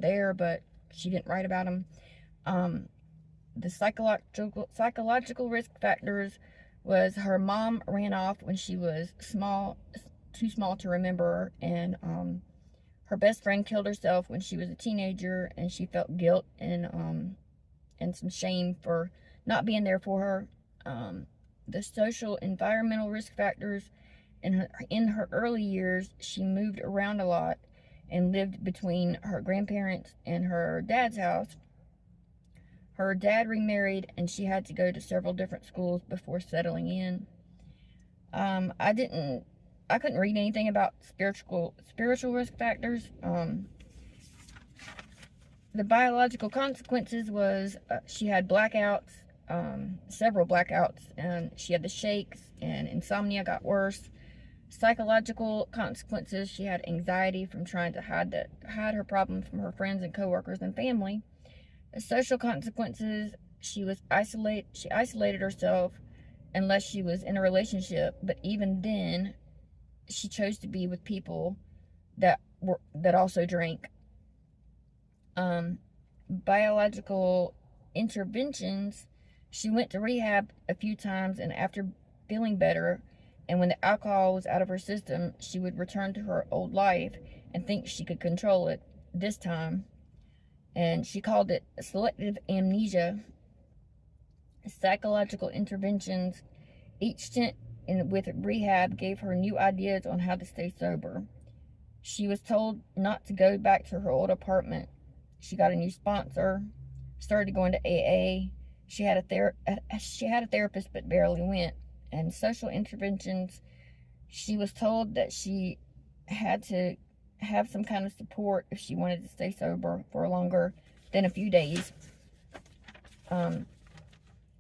there, but she didn't write about them. The psychological risk factors was her mom ran off when she was too small to remember, and her best friend killed herself when she was a teenager, and she felt guilt and some shame for not being there for her. The social environmental risk factors, in her early years, she moved around a lot and lived between her grandparents and her dad's house. Her dad remarried, and she had to go to several different schools before settling in. I couldn't read anything about spiritual risk factors. The biological consequences was she had blackouts, several blackouts, and she had the shakes, and insomnia got worse. Psychological consequences, she had anxiety from trying to hide her problem from her friends and coworkers and family. The social consequences, she isolated herself unless she was in a relationship, but even then she chose to be with people that also drank. Biological interventions, she went to rehab a few times, and after feeling better, and when the alcohol was out of her system, she would return to her old life and think she could control it this time. And she called it selective amnesia. Psychological interventions, each stint with rehab gave her new ideas on how to stay sober. She was told not to go back to her old apartment. She got a new sponsor, started going to AA. She had a therapist but barely went. And social interventions, she was told that she had to have some kind of support if she wanted to stay sober for longer than a few days. And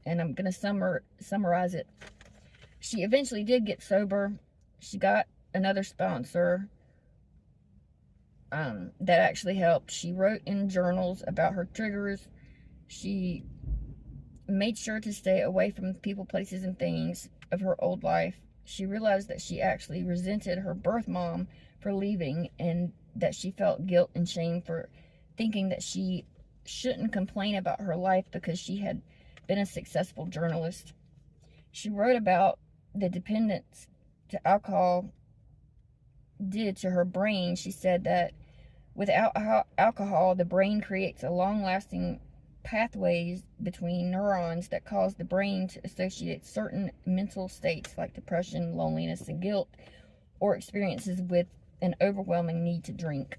I'm going to summarize it. She eventually did get sober. She got another sponsor that actually helped. She wrote in journals about her triggers. She made sure to stay away from people, places, and things of her old life. She realized that she actually resented her birth mom for leaving, and that she felt guilt and shame for thinking that she shouldn't complain about her life because she had been a successful journalist. She wrote about the dependence to alcohol did to her brain. She said that without alcohol, the brain creates a long-lasting pathways between neurons that cause the brain to associate certain mental states like depression, loneliness, and guilt, or experiences with an overwhelming need to drink.